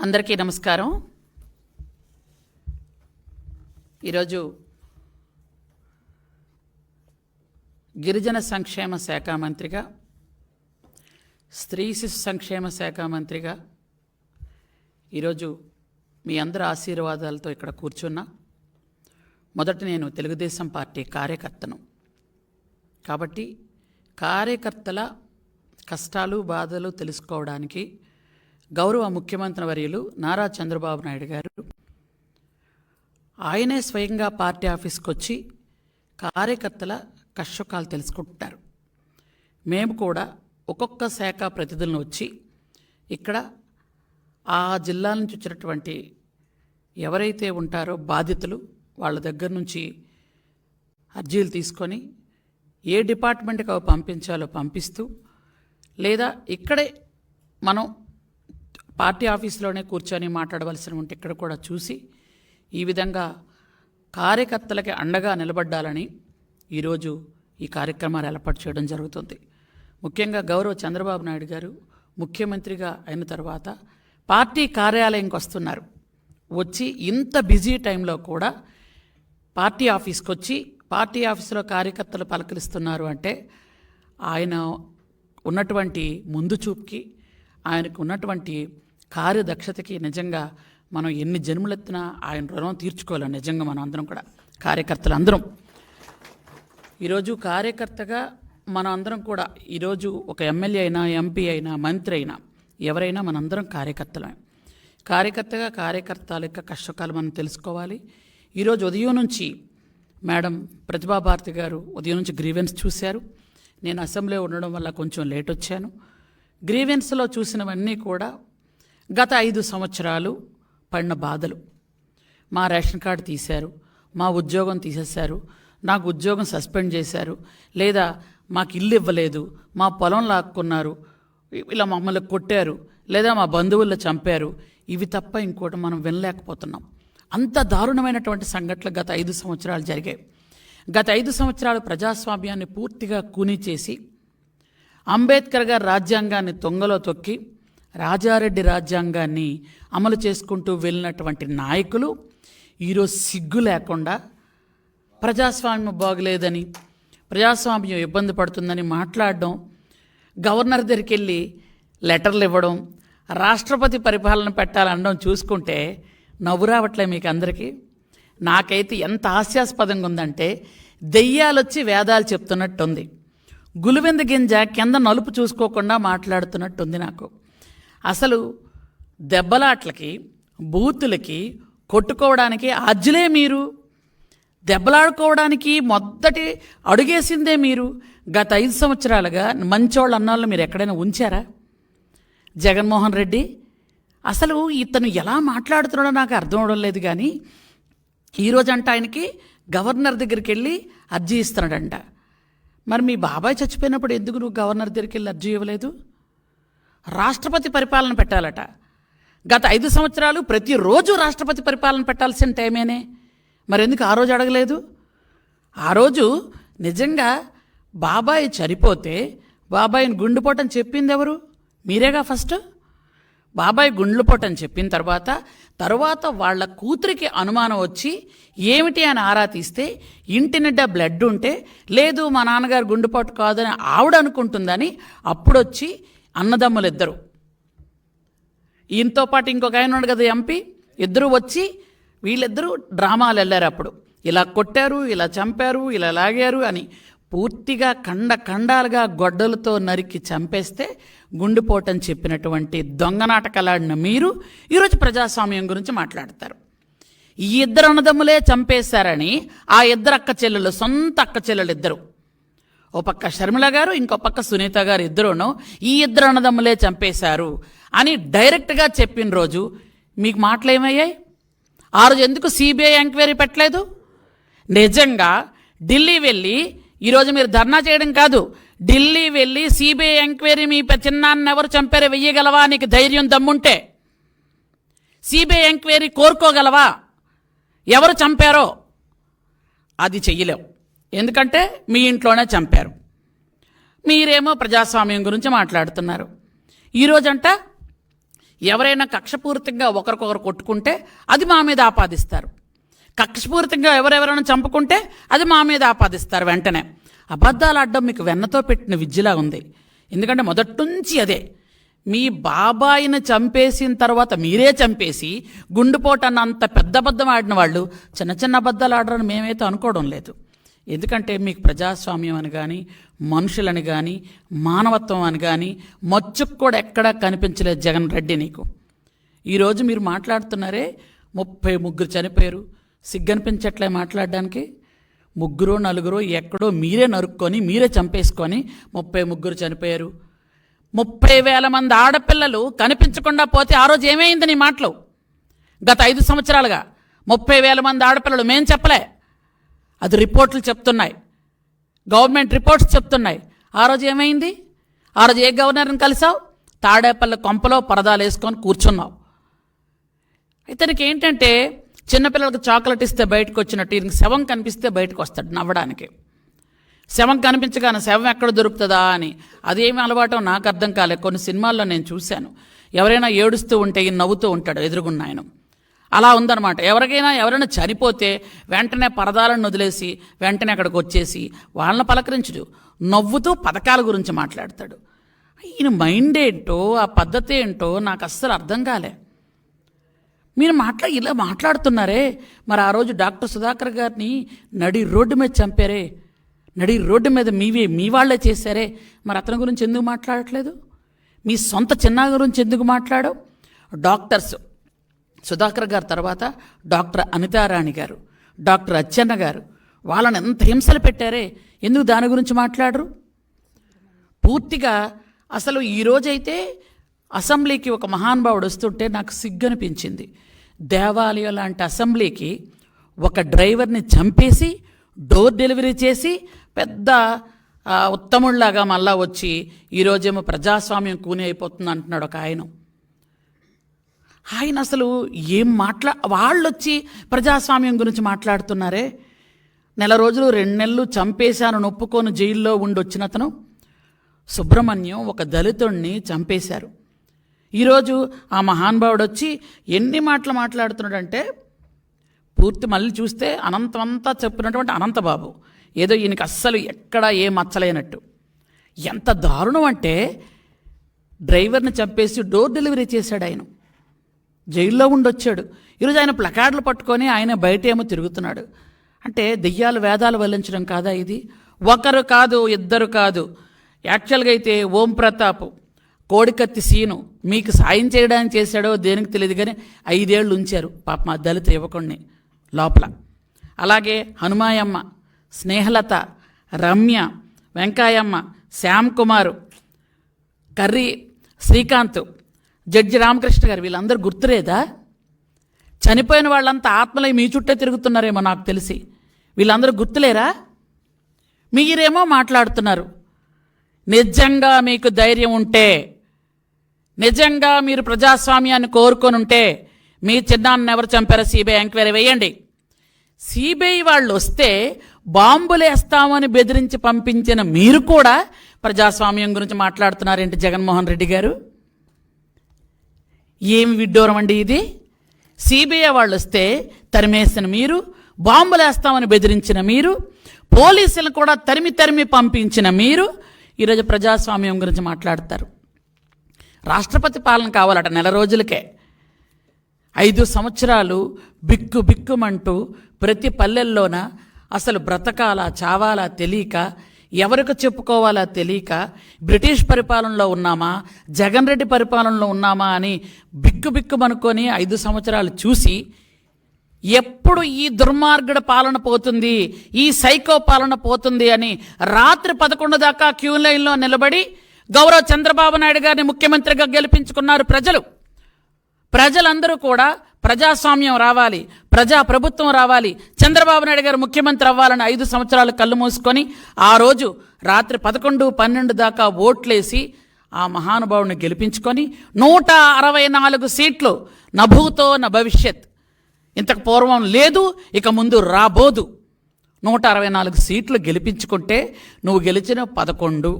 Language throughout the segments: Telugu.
అందరికీ నమస్కారం. ఈరోజు గిరిజన సంక్షేమ శాఖ మంత్రిగా, స్త్రీ శిశు సంక్షేమ శాఖ మంత్రిగా ఈరోజు మీ అందరి ఆశీర్వాదాలతో ఇక్కడ కూర్చున్నా. మొదట నేను తెలుగుదేశం పార్టీ కార్యకర్తను కాబట్టి కార్యకర్తల కష్టాలు బాధలు తెలుసుకోవడానికి గౌరవ ముఖ్యమంత్రి వర్యులు నారా చంద్రబాబు నాయుడు గారు ఆయనే స్వయంగా పార్టీ ఆఫీస్కి వచ్చి కార్యకర్తల కష్టసుఖాలు తెలుసుకుంటారు. మేము కూడా ఒక్కొక్క శాఖ ప్రతినిధులను వచ్చి ఇక్కడ ఆ జిల్లా నుంచి వచ్చినటువంటి ఎవరైతే ఉంటారో బాధితులు వాళ్ళ దగ్గర నుంచి అర్జీలు తీసుకొని ఏ డిపార్ట్మెంట్కి అవి పంపించాలో పంపిస్తూ, లేదా ఇక్కడే మనం పార్టీ ఆఫీస్లోనే కూర్చొని మాట్లాడవలసిన ఉంటే ఇక్కడ కూడా చూసి ఈ విధంగా కార్యకర్తలకి అండగా నిలబడ్డాలని ఈరోజు ఈ కార్యక్రమాలు ఏర్పాటు చేయడం జరుగుతుంది. ముఖ్యంగా గౌరవ చంద్రబాబు నాయుడు గారు ముఖ్యమంత్రిగా అయిన తర్వాత పార్టీ కార్యాలయంకి వస్తున్నారు. వచ్చి ఇంత బిజీ టైంలో కూడా పార్టీ ఆఫీస్కి వచ్చి పార్టీ ఆఫీసులో కార్యకర్తలు పలకరిస్తున్నారు అంటే ఆయన ఉన్నటువంటి ముందు చూపుకి, ఆయనకు ఉన్నటువంటి కార్యదక్షతకి నిజంగా మనం ఎన్ని జన్మలెత్తినా ఆయన రుణం తీర్చుకోవాలి. నిజంగా మనం అందరం కూడా కార్యకర్తలు అందరం ఈరోజు కార్యకర్తగా మనం అందరం కూడా ఈరోజు ఒక ఎమ్మెల్యే అయినా, ఎంపీ అయినా, మంత్రి అయినా, ఎవరైనా మనందరం కార్యకర్తలమే. కార్యకర్తగా కార్యకర్తల యొక్క కష్టకాలు మనం తెలుసుకోవాలి. ఈరోజు ఉదయం నుంచి మేడం ప్రతిభాభారతి గారు ఉదయం నుంచి గ్రీవెన్స్ చూశారు. నేను అసెంబ్లీలో ఉండడం వల్ల కొంచెం లేట్ వచ్చాను. గ్రీవెన్స్లో చూసినవన్నీ కూడా గత 5 సంవత్సరాలు పడిన బాధలు. మా రేషన్ కార్డు తీశారు, మా ఉద్యోగం తీసేశారు, నాకు ఉద్యోగం సస్పెండ్ చేశారు, లేదా మాకు ఇల్లు ఇవ్వలేదు, మా పొలం లాక్కున్నారు, ఇలా మమ్మల్ని కొట్టారు, లేదా మా బంధువుల్లో చంపారు. ఇవి తప్ప ఇంకోటి మనం వినలేకపోతున్నాం. అంత దారుణమైనటువంటి సంఘటనలు గత 5 సంవత్సరాలు జరిగాయి. గత 5 సంవత్సరాలు ప్రజాస్వామ్యాన్ని పూర్తిగా కూని చేసి అంబేద్కర్ గారి రాజ్యాంగాన్ని తొంగలో తొక్కి రాజారెడ్డి రాజ్యాంగాన్ని అమలు చేసుకుంటూ వెళ్ళినటువంటి నాయకులు ఈరోజు సిగ్గు లేకుండా ప్రజాస్వామ్యం బాగలేదని, ప్రజాస్వామ్యం ఇబ్బంది పడుతుందని మాట్లాడడం, గవర్నర్ దగ్గరికి వెళ్ళి లెటర్లు ఇవ్వడం, రాష్ట్రపతి పరిపాలన పెట్టాలనడం చూసుకుంటే నవ్వు రావట్లే మీకు అందరికీ. నాకైతే ఎంత హాస్యాస్పదంగా ఉందంటే దెయ్యాలొచ్చి వేదాలు చెప్తున్నట్టుంది. గులివెంద గింజ కింద నలుపు చూసుకోకుండా మాట్లాడుతున్నట్టుంది నాకు. అసలు దెబ్బలాట్లకి, బూతులకి, కొట్టుకోవడానికి అజ్జులే మీరు, దెబ్బలాడుకోవడానికి మొదటి అడుగేసిందే మీరు. గత 5 సంవత్సరాలుగా మంచోళ్ళు అన్నాళ్ళు మీరు ఎక్కడైనా ఉంచారా? జగన్మోహన్ రెడ్డి అసలు ఇతను ఎలా మాట్లాడుతున్నాడో నాకు అర్థం అవడం లేదు. కానీ ఈరోజంట ఆయనకి గవర్నర్ దగ్గరికి వెళ్ళి అర్జీ ఇస్తున్నాడంట. మరి మీ బాబాయ్ చచ్చిపోయినప్పుడు ఎందుకు నువ్వు గవర్నర్ దగ్గరికి వెళ్ళి అర్జీ ఇవ్వలేదు? రాష్ట్రపతి పరిపాలన పెట్టాలట. గత 5 సంవత్సరాలు ప్రతిరోజు రాష్ట్రపతి పరిపాలన పెట్టాల్సిన టైమేనే. మరి ఎందుకు ఆ రోజు అడగలేదు? ఆ రోజు నిజంగా బాబాయ్ చనిపోతే బాబాయిని గుండెపోటని చెప్పింది ఎవరు? మీరేగా ఫస్ట్. బాబాయ్ గుండెపోటని చెప్పిన తర్వాత వాళ్ళ కూతురికి అనుమానం వచ్చి ఏమిటి అని ఆరా తీస్తే ఇంటి నిండా బ్లడ్ ఉంటే, లేదు మా నాన్నగారు గుండెపోటు కాదని ఆవిడ అనుకుంటుందని అప్పుడొచ్చి అన్నదమ్ములు ఇద్దరు, ఈయనతో పాటు ఇంకొక ఆయన ఉన్నాడు కదా ఎంపీ, ఇద్దరు వచ్చి వీళ్ళిద్దరూ డ్రామాలు వెళ్ళారు. అప్పుడు ఇలా కొట్టారు, ఇలా చంపారు, ఇలా లాగారు అని పూర్తిగా ఖండాలుగా గొడ్డలతో నరికి చంపేస్తే గుండెపోటని చెప్పినటువంటి దొంగ నాటకాలాడిన మీరు ఈరోజు ప్రజాస్వామ్యం గురించి మాట్లాడతారు. ఈ ఇద్దరు అన్నదమ్ములే చంపేశారని ఆ ఇద్దరు అక్క చెల్లెలు, సొంత అక్క చెల్లెలు ఇద్దరు, ఓ పక్క షర్మిల గారు, ఇంకో పక్క సునీత గారు, ఇద్దరును ఈ ఇద్దరు అన్నదమ్ములే చంపేశారు అని డైరెక్ట్గా చెప్పిన రోజు మీకు మాటలు ఏమయ్యాయి? ఆ రోజు ఎందుకు సిబిఐ ఎంక్వైరీ పెట్టలేదు? నిజంగా ఢిల్లీ వెళ్ళి ఈరోజు మీరు ధర్నా చేయడం కాదు, ఢిల్లీ వెళ్ళి సిబిఐ ఎంక్వైరీ మీ చిన్నాన్ని ఎవరు చంపారో వెయ్యగలవా? నీకు ధైర్యం దమ్ముంటే సిబిఐ ఎంక్వైరీ కోరుకోగలవా? ఎవరు చంపారో అది చెయ్యలేవు. ఎందుకంటే మీ ఇంట్లోనే చంపారు. మీరేమో ప్రజాస్వామ్యం గురించి మాట్లాడుతున్నారు. ఈరోజంట ఎవరైనా కక్షపూరితంగా ఒకరికొకరు కొట్టుకుంటే అది మా మీద ఆపాదిస్తారు. కక్షపూరితంగా ఎవరెవరైనా చంపుకుంటే అది మా మీద ఆపాదిస్తారు. వెంటనే అబద్ధాలు ఆడడం మీకు వెన్నతో పెట్టిన విద్యలా ఉంది. ఎందుకంటే మొదటి నుంచి అదే. మీ బాబాయిని చంపేసిన తర్వాత మీరే చంపేసి గుండెపోటు అన్న అంత పెద్ద అబద్ధం ఆడిన వాళ్ళు చిన్న చిన్న అబద్ధాలు ఆడరని మేమైతే అనుకోవడం లేదు. ఎందుకంటే మీకు ప్రజాస్వామ్యం అని కానీ, మనుషులని కానీ, మానవత్వం అని కానీ మచ్చుకు కూడా ఎక్కడా కనిపించలేదు జగన్ రెడ్డి నీకు. ఈరోజు మీరు మాట్లాడుతున్నారే 33 చనిపోయారు, సిగ్గనిపించట్లే మాట్లాడడానికి. 3-4 ఎక్కడో మీరే నరుక్కొని మీరే చంపేసుకొని 33 చనిపోయారు. 30,000 మంది ఆడపిల్లలు కనిపించకుండా పోతే ఆ రోజు ఏమైంది నీ మాటలు? గత 5 సంవత్సరాలుగా 30,000 మంది ఆడపిల్లలు మేం చెప్పలే, అది రిపోర్ట్లు చెప్తున్నాయి, గవర్నమెంట్ రిపోర్ట్స్ చెప్తున్నాయి. ఆ రోజు ఏమైంది? ఆ రోజు ఏ గవర్నర్ని కలిసావు? తాడేపల్లి కొంపలో పరదాలు వేసుకొని కూర్చున్నావు. ఇతనికి ఏంటంటే చిన్నపిల్లలకు చాక్లెట్ ఇస్తే బయటకు వచ్చినట్టు ఈయనకి శవం కనిపిస్తే బయటకు వస్తాడు నవ్వడానికి. శవం కనిపించగానే శవం ఎక్కడ దొరుకుతుందా అని అదేమి అలవాటో నాకు అర్థం కాలేదు. కొన్ని సినిమాల్లో నేను చూశాను, ఎవరైనా ఏడుస్తూ ఉంటే ఈయన నవ్వుతూ ఉంటాడు ఎదురుగున్న ఆయన. అలా ఉందన్నమాట. ఎవరైనా చనిపోతే వెంటనే పరదాలను వదిలేసి వెంటనే అక్కడికి వచ్చేసి వాళ్ళని పలకరించడు, నవ్వుతూ పథకాల గురించి మాట్లాడతాడు. ఈయన మైండ్ ఏంటో ఆ పద్ధతి ఏంటో నాకు అస్సలు అర్థం కాలే. మీరు ఇలా మాట్లాడుతున్నారే. మరి ఆ రోజు డాక్టర్ సుధాకర్ గారిని నడి రోడ్డు మీద చంపారే, నడి రోడ్డు మీద మీ వాళ్ళే చేశారే, మరి అతని గురించి ఎందుకు మాట్లాడట్లేదు? మీ సొంత చిన్న గురించి ఎందుకు మాట్లాడవు? డాక్టర్స్ సుధాకర్ గారు తర్వాత డాక్టర్ అనితారాణి గారు, డాక్టర్ అచ్చెన్న గారు, వాళ్ళని ఎంత హింసలు పెట్టారే, ఎందుకు దాని గురించి మాట్లాడరు? పూర్తిగా అసలు ఈరోజైతే అసెంబ్లీకి ఒక మహానుభావుడు వస్తుంటే నాకు సిగ్గనిపించింది. దేవాలయం లాంటి అసెంబ్లీకి ఒక డ్రైవర్ని చంపేసి డోర్ డెలివరీ చేసి పెద్ద ఉత్తముళ్లాగా మళ్ళా వచ్చి ఈరోజేమో ప్రజాస్వామ్యం కూని అయిపోతుంది అంటున్నాడు ఒక ఆయన అసలు ఏం వాళ్ళు వచ్చి ప్రజాస్వామ్యం గురించి మాట్లాడుతున్నారే. 4 రోజులు 2 నెలలు చంపేశాను నొప్పుకొని జైల్లో ఉండొచ్చిన అతను సుబ్రహ్మణ్యం ఒక దళితుడిని చంపేశారు. ఈరోజు ఆ మహానుభావుడు వచ్చి ఎన్ని మాటలు మాట్లాడుతున్నాడంటే పూర్తి మళ్ళీ చూస్తే అనంతమంతా చెప్పినటువంటి అనంతబాబు ఏదో ఈయనకి అస్సలు ఎక్కడా ఏ మచ్చలేనట్టు. ఎంత దారుణం అంటే డ్రైవర్ని చంపేసి డోర్ డెలివరీ చేశాడు ఆయన, జైల్లో ఉండొచ్చాడు. ఈరోజు ఆయన ప్లకార్డులు పట్టుకొని ఆయన బయట ఏమో తిరుగుతున్నాడు. అంటే దెయ్యాలు వేదాలు వల్లించడం కాదా ఇది? ఒకరు కాదు, ఇద్దరు కాదు. యాక్చువల్గా అయితే ఓం ప్రతాప్, కోడికత్తి సీను మీకు సాయం చేయడానికి చేశాడో దేనికి తెలియదు కానీ 5 ఏళ్ళు ఉంచారు పాప మా దళిత యువకుడిని లోపల. అలాగే హనుమాయమ్మ, స్నేహలత, రమ్య, వెంకాయమ్మ, శ్యామ్ కుమారు, కర్రీ శ్రీకాంత్, జడ్జి రామకృష్ణ గారు, వీళ్ళందరూ గుర్తులేదా? చనిపోయిన వాళ్ళంతా ఆత్మలై మీ చుట్టే తిరుగుతున్నారేమో నాకు తెలిసి. వీళ్ళందరూ గుర్తులేరా? మీరేమో మాట్లాడుతున్నారు. నిజంగా మీకు ధైర్యం ఉంటే, నిజంగా మీరు ప్రజాస్వామ్యాన్ని కోరుకొని ఉంటే మీ చిన్నాన్ని ఎవరు చంపారో సిబిఐ ఎంక్వైరీ వేయండి. సిబిఐ వాళ్ళు వస్తే బాంబులేస్తామని బెదిరించి పంపించిన మీరు కూడా ప్రజాస్వామ్యం గురించి మాట్లాడుతున్నారేంటి జగన్మోహన్ రెడ్డి గారు? ఏమి విడ్డూరం అండి ఇది? సిబిఐ వాళ్ళు వస్తే తరిమేసిన మీరు, బాంబులేస్తామని బెదిరించిన మీరు, పోలీసులను కూడా తరిమి పంపించిన మీరు ఈరోజు ప్రజాస్వామ్యం గురించి మాట్లాడతారు. రాష్ట్రపతి పాలన కావాలట 4 రోజులకే. 5 సంవత్సరాలు బిక్కుమంటూ ప్రతి పల్లెల్లోన అసలు బ్రతకాలా చావాలా తెలియక, ఎవరికి చెప్పుకోవాలా తెలియక, బ్రిటిష్ పరిపాలనలో ఉన్నామా జగన్ రెడ్డి పరిపాలనలో ఉన్నామా అని బిక్కుమనుకొని 5 సంవత్సరాలు చూసి ఎప్పుడు ఈ దుర్మార్గుడ పాలన పోతుంది, ఈ సైకో పాలన పోతుంది అని రాత్రి 11 దాకా క్యూ లైన్లో నిలబడి గౌరవ చంద్రబాబు నాయుడు గారిని ముఖ్యమంత్రిగా గెలిపించుకున్నారు ప్రజలందరూ కూడా ప్రజాస్వామ్యం రావాలి, ప్రజాప్రభుత్వం రావాలి, చంద్రబాబు నాయుడు గారు ముఖ్యమంత్రి అవ్వాలని 5 సంవత్సరాలు కళ్ళు మూసుకొని ఆ రోజు రాత్రి 11, 12 దాకా ఓట్లేసి ఆ మహానుభావుని గెలిపించుకొని 164 సీట్లు, నభూతో న భవిష్యత్, ఇంతకు పూర్వం లేదు ఇక ముందు రాబోదు, 164 సీట్లు గెలిపించుకుంటే నువ్వు గెలిచిన 11,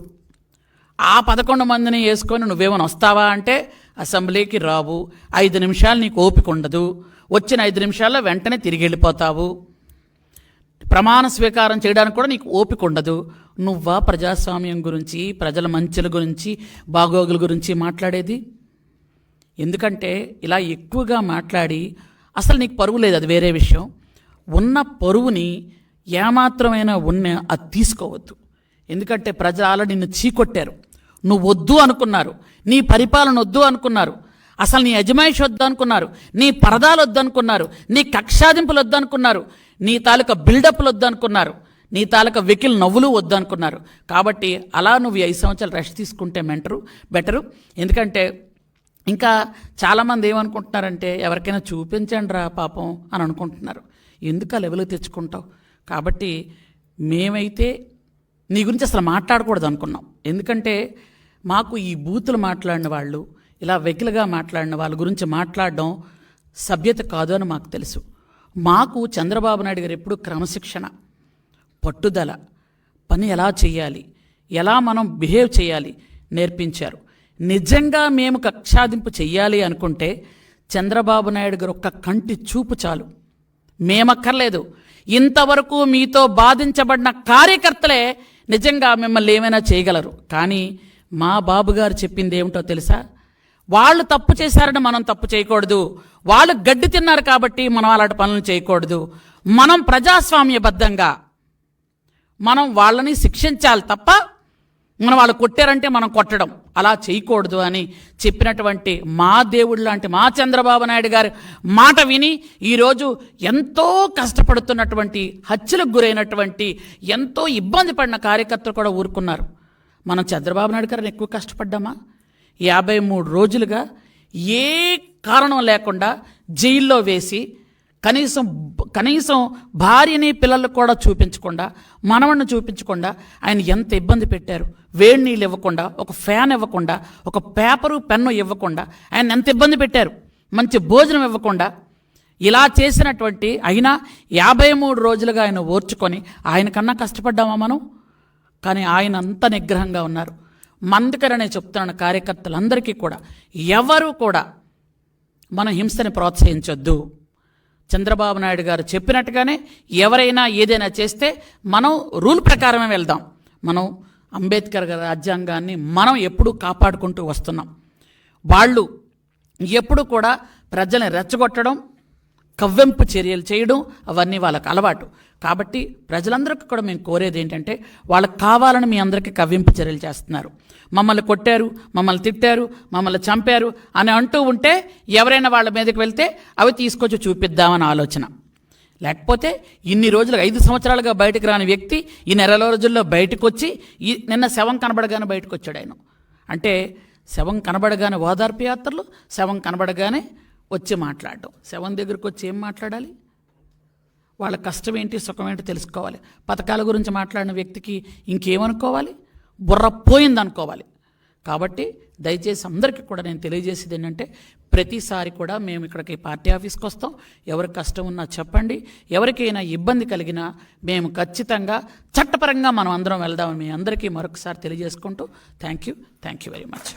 ఆ 11 మందిని వేసుకొని నువ్వేమైనా వస్తావా అంటే అసెంబ్లీకి రావు, 5 నిమిషాలు నీకు ఓపిక ఉండదు, వచ్చిన 5 నిమిషాల్లో వెంటనే తిరిగి వెళ్ళిపోతావు, ప్రమాణ స్వీకారం చేయడానికి కూడా నీకు ఓపిక ఉండదు. నువ్వా ప్రజాస్వామ్యం గురించి, ప్రజల మంచుల గురించి, బాగోగుల గురించి మాట్లాడేది? ఎందుకంటే ఇలా ఎక్కువగా మాట్లాడి అసలు నీకు పరువు లేదు, అది వేరే విషయం. ఉన్న పరువుని ఏమాత్రమైనా అది తీసుకోవద్దు. ఎందుకంటే ప్రజలు ఆల్రెడీ నిన్ను చీకొట్టారు, నువ్వు వద్దు అనుకున్నారు, నీ పరిపాలన వద్దు అనుకున్నారు, అసలు నీ అజమాయిషి వద్దు అనుకున్నారు, నీ పరదాలు వద్దు అనుకున్నారు, నీ కక్షాదింపులు వద్దు అనుకున్నారు, నీ తాలూకా బిల్డప్లు వద్దు అనుకున్నారు, నీ తాలూకా వెకిల్ నవ్వులు వద్దు అనుకున్నారు. కాబట్టి అలా నువ్వు 5 సంవత్సరాలు రెస్ట్ తీసుకుంటే బెటరు. ఎందుకంటే ఇంకా చాలామంది ఏమనుకుంటున్నారంటే ఎవరికైనా చూపించండి రా పాపం అని అనుకుంటున్నారు. ఎందుకు ఆ లెవెల్కి తెచ్చుకుంటావు? కాబట్టి మేమైతే నీ గురించి అసలు మాట్లాడకూడదు అనుకున్నాం. ఎందుకంటే మాకు ఈ బూతులు మాట్లాడిన వాళ్ళు, ఇలా వెకిలుగా మాట్లాడిన వాళ్ళ గురించి మాట్లాడడం సభ్యత కాదు అని మాకు తెలుసు. మాకు చంద్రబాబు నాయుడు గారు ఎప్పుడు క్రమశిక్షణ, పట్టుదల, పని ఎలా చేయాలి, ఎలా మనం బిహేవ్ చేయాలి నేర్పించారు. నిజంగా మేము కక్షాదింపు చెయ్యాలి అనుకుంటే చంద్రబాబు నాయుడు గారు ఒక్క కంటి చూపు చాలు, మేమక్కర్లేదు. ఇంతవరకు మీతో బాధించబడిన కార్యకర్తలే నిజంగా మిమ్మల్ని ఏమైనా చేయగలరు. కానీ మా బాబు గారు చెప్పింది ఏమిటో తెలుసా? వాళ్ళు తప్పు చేశారని మనం తప్పు చేయకూడదు, వాళ్ళు గడ్డి తిన్నారు కాబట్టి మనం అలాంటి పనులు చేయకూడదు, మనం ప్రజాస్వామ్యబద్ధంగా మనం వాళ్ళని శిక్షించాలి తప్ప మనం వాళ్ళు కొట్టారంటే మనం కొట్టడం అలా చేయకూడదు అని చెప్పినటువంటి మా దేవుడు లాంటి మా చంద్రబాబు నాయుడు గారి మాట విని ఈరోజు ఎంతో కష్టపడుతున్నటువంటి, హత్యలకు గురైనటువంటి, ఎంతో ఇబ్బంది పడిన కార్యకర్తలు కూడా ఊరుకున్నారు. మనం చంద్రబాబు నాయుడు గారిని ఎక్కువ కష్టపడ్డామా? 53 రోజులుగా ఏ కారణం లేకుండా జైల్లో వేసి కనీసం భార్యని పిల్లలు కూడా చూపించకుండా, మనవణ్ణి చూపించకుండా ఆయన ఎంత ఇబ్బంది పెట్టారు. వేడి నీళ్ళు ఇవ్వకుండా, ఒక ఫ్యాన్ ఇవ్వకుండా, ఒక పేపరు పెన్ను ఇవ్వకుండా ఆయన ఎంత ఇబ్బంది పెట్టారు. మంచి భోజనం ఇవ్వకుండా ఇలా చేసినటువంటి అయినా 53 రోజులుగా ఆయన ఓర్చుకొని ఆయన కన్నా కష్టపడ్డామా మనం? కానీ ఆయన అంత నిగ్రహంగా ఉన్నారు. అందుకనే చెప్తున్నాను కార్యకర్తలందరికీ కూడా, ఎవరు కూడా మన హింసని ప్రోత్సహించొద్దు. చంద్రబాబు నాయుడు గారు చెప్పినట్టుగానే ఎవరైనా ఏదైనా చేస్తే మనం రూల్ ప్రకారమే వెళ్దాం. మనం అంబేద్కర్ గారి రాజ్యాంగాన్ని మనం ఎప్పుడూ కాపాడుకుంటూ వస్తున్నాం. వాళ్ళు ఎప్పుడు కూడా ప్రజల్ని రెచ్చగొట్టడం, కవ్వెంపు చర్యలు చేయడం అవన్నీ వాళ్ళకు అలవాటు. కాబట్టి ప్రజలందరికీ కూడా మేము కోరేది ఏంటంటే, వాళ్ళకి కావాలని మీ అందరికీ కవ్వింపు చర్యలు చేస్తున్నారు. మమ్మల్ని కొట్టారు, మమ్మల్ని తిట్టారు, మమ్మల్ని చంపారు అని అంటూ ఉంటే ఎవరైనా వాళ్ళ మీదకి వెళ్తే అవి తీసుకొచ్చి చూపిద్దామని ఆలోచన. లేకపోతే ఇన్ని రోజులు 5 సంవత్సరాలుగా బయటకు రాని వ్యక్తి ఈ నెల రోజుల్లో బయటకు వచ్చి నిన్న శవం కనబడగానే బయటకు వచ్చాడు ఆయన. అంటే శవం కనబడగానే ఓదార్పు యాత్రలు, శవం కనబడగానే వచ్చి మాట్లాడడం. శవం దగ్గరికి వచ్చి ఏం మాట్లాడాలి? వాళ్ళ కష్టం ఏంటి, సుఖం ఏంటి తెలుసుకోవాలి. పథకాల గురించి మాట్లాడిన వ్యక్తికి ఇంకేమనుకోవాలి? బుర్ర పోయింది అనుకోవాలి. కాబట్టి దయచేసి అందరికీ కూడా నేను తెలియజేసేది ఏంటంటే, ప్రతిసారి కూడా మేము ఇక్కడికి పార్టీ ఆఫీస్కి వస్తాం. ఎవరికి కష్టం ఉన్నా చెప్పండి, ఎవరికైనా ఇబ్బంది కలిగినా మేము ఖచ్చితంగా చట్టపరంగా మనం అందరం వెళ్దామని మీ అందరికీ మరొకసారి తెలియజేసుకుంటూ థ్యాంక్ యూ వెరీ మచ్.